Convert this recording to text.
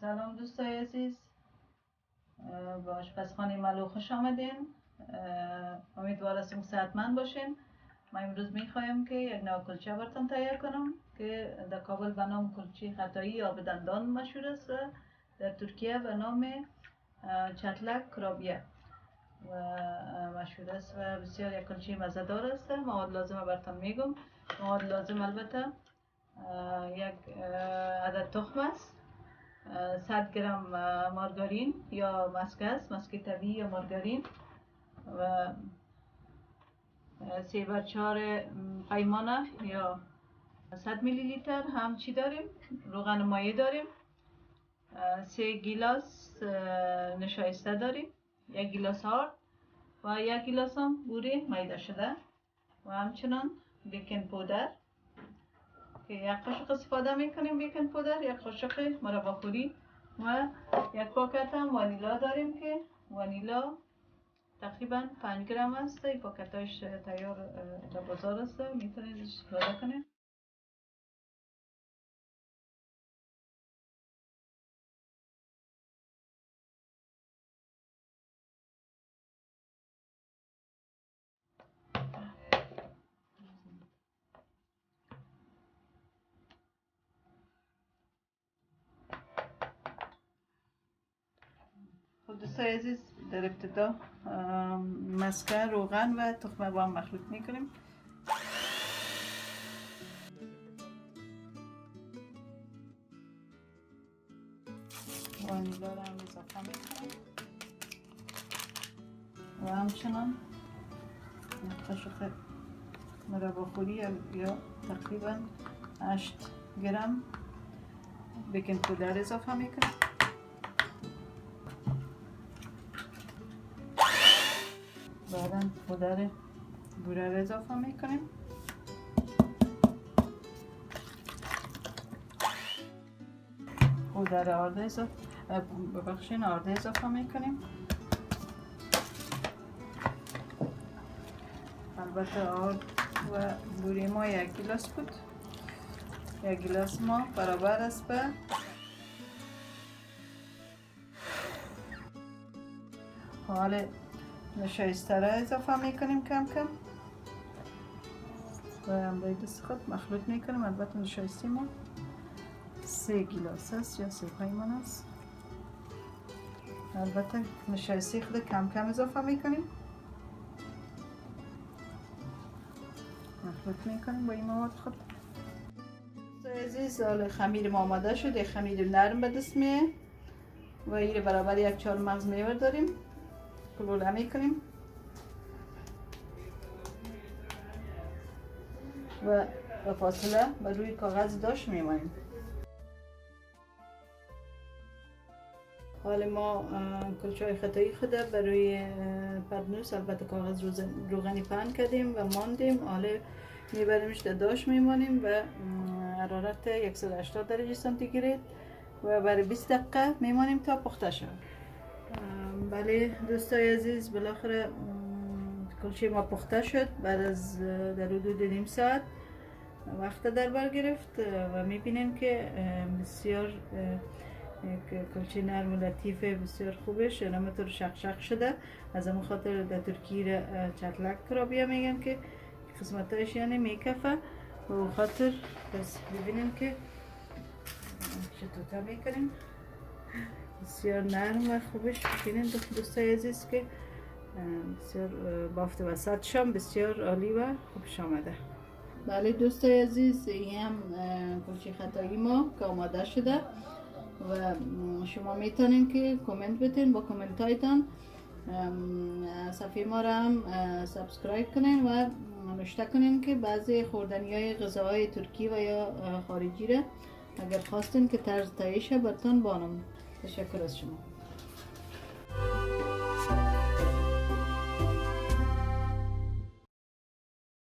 سلام دوستای عزیز، به آشپزخانه ملو خوش آمدین. امیدوار هستم صحتمند باشین. من امروز میخوایم که یک نوع کلچه براتون تهیه کنم که در کابل به نام کلچه ختایی یا به دندان مشهور است، در ترکیه به نام چاtlak کرابیه و مشهور است و بسیار یک کلچه مزه‌دار است. مواد لازم براتون میگم. مواد لازم البته یک عدد تخم است، 100 گرم مارگارین یا مسک طبیعی یا مارگارین و 3/4 پیمانه یا 100 میلی لیتر هم چی داریم، روغن مایع داریم، 3 گیلاس نشایسته داریم، 1 گیلاس آرد و 1 گیلاس هم بوره میده شده و همچنان بیکینگ پودر که 1 قاشق استفاده میکنیم بیکینگ پودر، 1 قاشق مرباخوری و 1 پاکت هم وانیلا داریم که وانیلا تقریبا 5 گرم است. این پاکتاش تیار در بازار است، میتونید استفاده کنید. خب دوستای عزیز، در ابتدا مسکه، روغن و تخمه با هم مخلوط میکنیم. وانیلا رو هم اضافه میکنیم و همچنان 1 قاشق مرباخوری یا تقریبا 8 گرم بیکینگ پودر اضافه میکنیم. بعدا پودر بوره رو اضافه میکنیم. پودر آرد اضافه میکنیم. البته آرد و بوره ما 1 گیلاس بود. 1 گیلاس ما برابر است به حال نشایسته را اضافه میکنیم کم کم و همراه دست خود مخلوط میکنیم. البته نشایسته ما 3 گیلاس است یا 3 پیمان است. البته نشایسته خود کم کم اضافه میکنیم، مخلوط میکنیم با این مواد خود. عزیز، حالا خمیر ما آماده شد. یک خمیر نرم به دست میه و این برابر 1 4 مغز میوه داریم. پلوله میکنیم و به فاصله بر روی کاغذ داش میمانیم. حالا ما کلچه های ختایی خود بر روی پدنوس، البته کاغذ روغنی پهن کردیم و ماندیم. حالا میبریمش در داش میمانیم و حرارت 180 درجه سانتیگراد و برای 20 دقیقه میمانیم تا پخته شود. بله دوستای عزیز، بالاخره کلچه ما پخته شد. بعد از در حدود نیم ساعت وقت در بر گرفت و میبینیم که بسیار کلچه نرم و لطیف بسیار خوبش همینطور شق شده. از همون خاطر در ترکی چاtlak کرابیه میگن که قسمتایش یعنی میکفه و خاطر بس ببینیم که چطور میکنیم. بسیار نرم و خوبش ببینید دوستای عزیز که بسیار بافت وسطش هم بسیار عالی و خوبش آمده. بله دوستای عزیز، این هم کلچه ختایی ما که آماده شده و شما میتونین که کامنت بدین. با کامنت هایتان صفحه ما را هم سابسکرایب کنین و نوشته کنین که بعضی خوردنی های غذاهای ترکی و یا خارجی را اگر خواستین که طرز تهیهش براتون بانم. تشکر از شما.